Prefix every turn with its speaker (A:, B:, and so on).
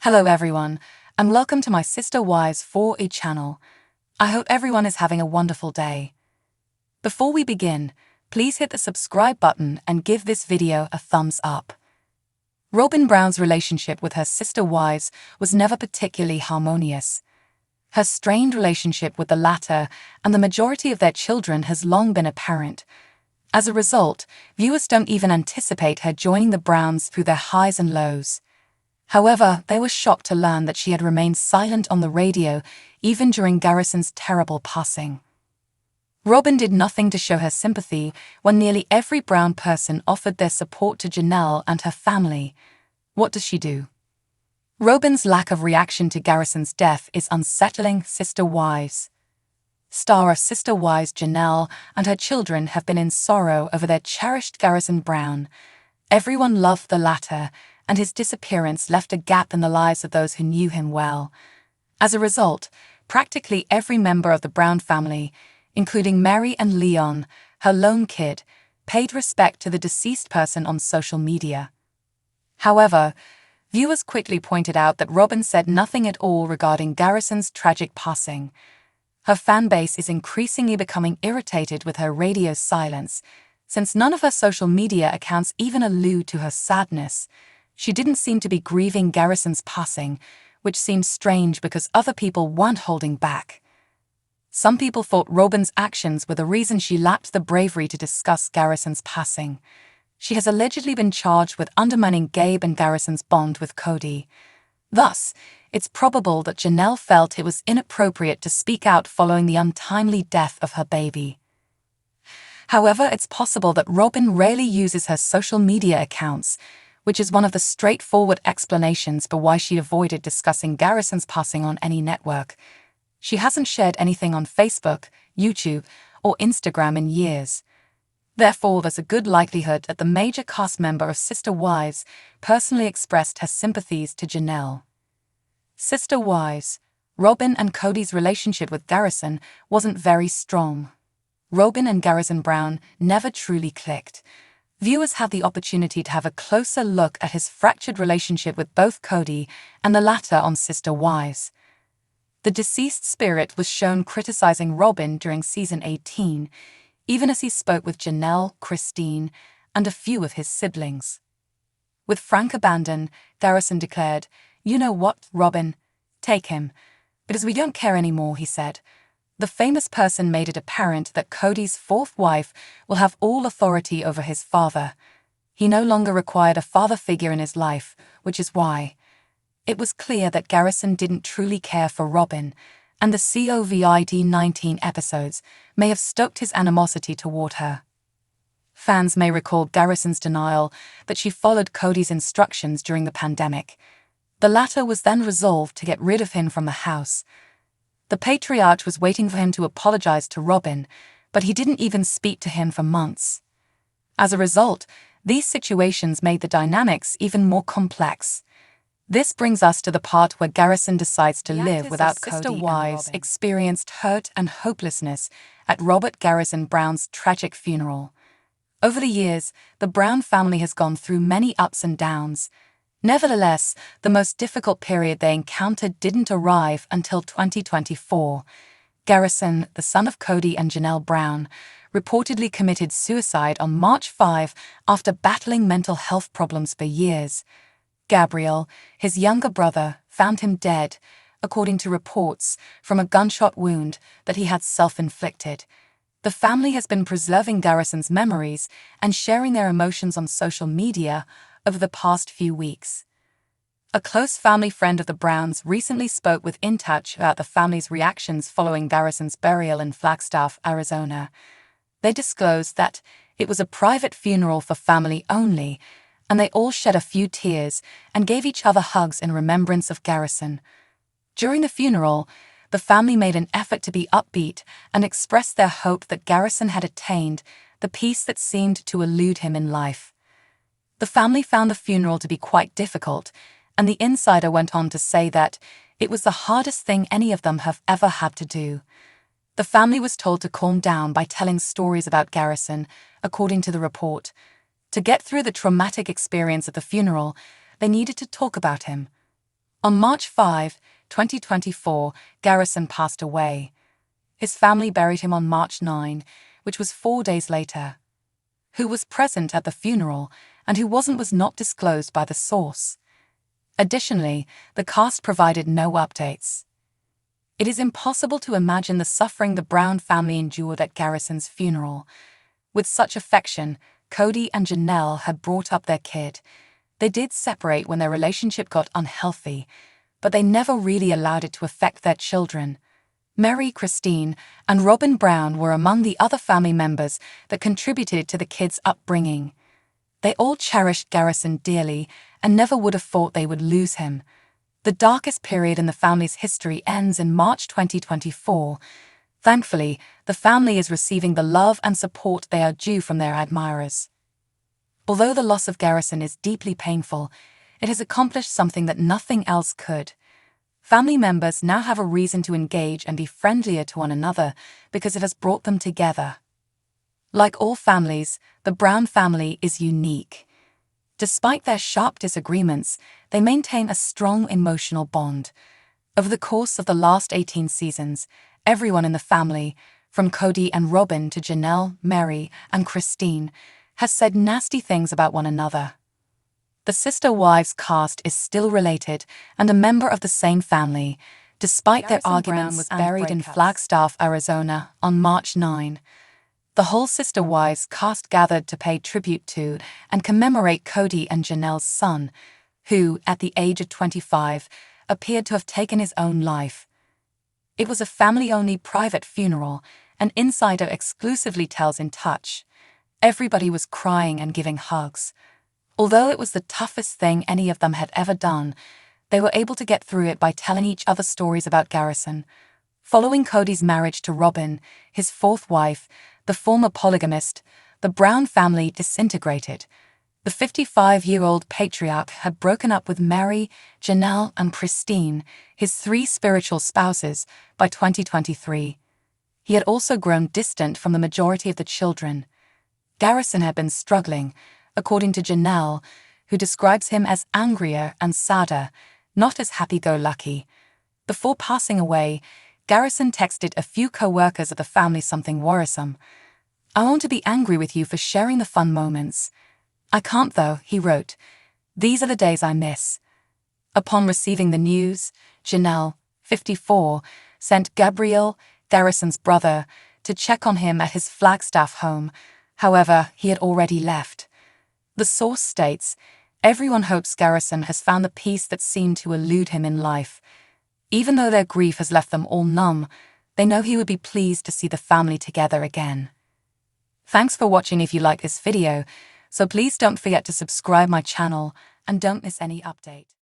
A: Hello everyone, and welcome to my Sister Wives 4E channel. I hope everyone is having a wonderful day. Before we begin, please hit the subscribe button and give this video a thumbs up. Robyn Brown's relationship with her sister wives was never particularly harmonious. Her strained relationship with the latter and the majority of their children has long been apparent. As a result, viewers don't even anticipate her joining the Browns through their highs and lows. However, they were shocked to learn that she had remained silent on the radio even during Garrison's terrible passing. Robyn did nothing to show her sympathy when nearly every Brown person offered their support to Janelle and her family. What does she do? Robyn's lack of reaction to Garrison's death is unsettling. Sister Wives. Star of Sister Wives Janelle and her children have been in sorrow over their cherished Garrison Brown. Everyone loved the latter, and his disappearance left a gap in the lives of those who knew him well. As a result, practically every member of the Brown family, including Mary and Leon, her lone kid, paid respect to the deceased person on social media. However, viewers quickly pointed out that Robyn said nothing at all regarding Garrison's tragic passing. Her fanbase is increasingly becoming irritated with her radio silence, since none of her social media accounts even allude to her sadness. She didn't seem to be grieving Garrison's passing, which seems strange because other people weren't holding back. Some people thought Robyn's actions were the reason she lacked the bravery to discuss Garrison's passing. She has allegedly been charged with undermining Gabe and Garrison's bond with Cody. Thus, it's probable that Janelle felt it was inappropriate to speak out following the untimely death of her baby. However, it's possible that Robyn rarely uses her social media accounts, which is one of the straightforward explanations for why she avoided discussing Garrison's passing on any network. She hasn't shared anything on Facebook, YouTube, or Instagram in years. Therefore, there's a good likelihood that the major cast member of Sister Wives personally expressed her sympathies to Janelle. Sister Wives. Robyn and Cody's relationship with Garrison wasn't very strong. Robyn and Garrison Brown never truly clicked. Viewers had the opportunity to have a closer look at his fractured relationship with both Cody and the latter on Sister Wives. The deceased spirit was shown criticizing Robyn during season 18, even as he spoke with Janelle, Christine, and a few of his siblings. With frank abandon, Garrison declared, "You know what, Robyn? Take him. Because we don't care anymore," he said. The famous person made it apparent that Cody's fourth wife will have all authority over his father. He no longer required a father figure in his life, which is why. It was clear that Garrison didn't truly care for Robyn, and the COVID-19 episodes may have stoked his animosity toward her. Fans may recall Garrison's denial that she followed Cody's instructions during the pandemic. The latter was then resolved to get rid of him from the house. The patriarch was waiting for him to apologize to Robyn, but he didn't even speak to him for months. As a result, these situations made the dynamics even more complex. This brings us to the part where Garrison decides to live without Cody. Sister Wives experienced hurt and hopelessness at Robert Garrison Brown's tragic funeral. Over the years, the Brown family has gone through many ups and downs. Nevertheless, the most difficult period they encountered didn't arrive until 2024. Garrison, the son of Cody and Janelle Brown, reportedly committed suicide on March 5 after battling mental health problems for years. Gabriel, his younger brother, found him dead, according to reports, from a gunshot wound that he had self-inflicted. The family has been preserving Garrison's memories and sharing their emotions on social media over the past few weeks. A close family friend of the Browns recently spoke with In Touch about the family's reactions following Garrison's burial in Flagstaff, Arizona. They disclosed that it was a private funeral for family only, and they all shed a few tears and gave each other hugs in remembrance of Garrison. During the funeral, the family made an effort to be upbeat and expressed their hope that Garrison had attained the peace that seemed to elude him in life. The family found the funeral to be quite difficult, and the insider went on to say that it was the hardest thing any of them have ever had to do. The family was told to calm down by telling stories about Garrison, according to the report. To get through the traumatic experience at the funeral, they needed to talk about him. On March 5, 2024, Garrison passed away. His family buried him on March 9, which was 4 days later. Who was present at the funeral and who wasn't was not disclosed by the source. Additionally, the cast provided no updates. It is impossible to imagine the suffering the Brown family endured at Garrison's funeral. With such affection, Cody and Janelle had brought up their kid. They did separate when their relationship got unhealthy, but they never really allowed it to affect their children. Mary, Christine, and Robyn Brown were among the other family members that contributed to the kids' upbringing. They all cherished Garrison dearly and never would have thought they would lose him. The darkest period in the family's history ends in March 2024. Thankfully, the family is receiving the love and support they are due from their admirers. Although the loss of Garrison is deeply painful, it has accomplished something that nothing else could. Family members now have a reason to engage and be friendlier to one another because it has brought them together. Like all families, the Brown family is unique. Despite their sharp disagreements, they maintain a strong emotional bond. Over the course of the last 18 seasons, everyone in the family, from Cody and Robyn to Janelle, Mary, and Christine, has said nasty things about one another. The Sister Wives cast is still related and a member of the same family, despite their arguments was buried in Flagstaff, Arizona, on March 9. The whole Sister Wives cast gathered to pay tribute to and commemorate Cody and Janelle's son, who, at the age of 25, appeared to have taken his own life. It was a family-only private funeral, an insider exclusively tells In Touch. Everybody was crying and giving hugs. Although it was the toughest thing any of them had ever done, they were able to get through it by telling each other stories about Garrison. Following Cody's marriage to Robyn, his fourth wife, the former polygamist, the Brown family disintegrated. The 55-year-old patriarch had broken up with Mary, Janelle, and Christine, his 3 spiritual spouses, by 2023. He had also grown distant from the majority of the children. Garrison had been struggling, according to Janelle, who describes him as angrier and sadder, not as happy-go-lucky. Before passing away, Garrison texted a few co-workers of the family something worrisome. "I want to be angry with you for sharing the fun moments. I can't though," he wrote. "These are the days I miss." Upon receiving the news, Janelle, 54, sent Gabriel, Garrison's brother, to check on him at his Flagstaff home. However, he had already left. The source states, "Everyone hopes Garrison has found the peace that seemed to elude him in life. Even though their grief has left them all numb, they know he would be pleased to see the family together again." Thanks for watching. If you like this video, so please don't forget to subscribe my channel and don't miss any update.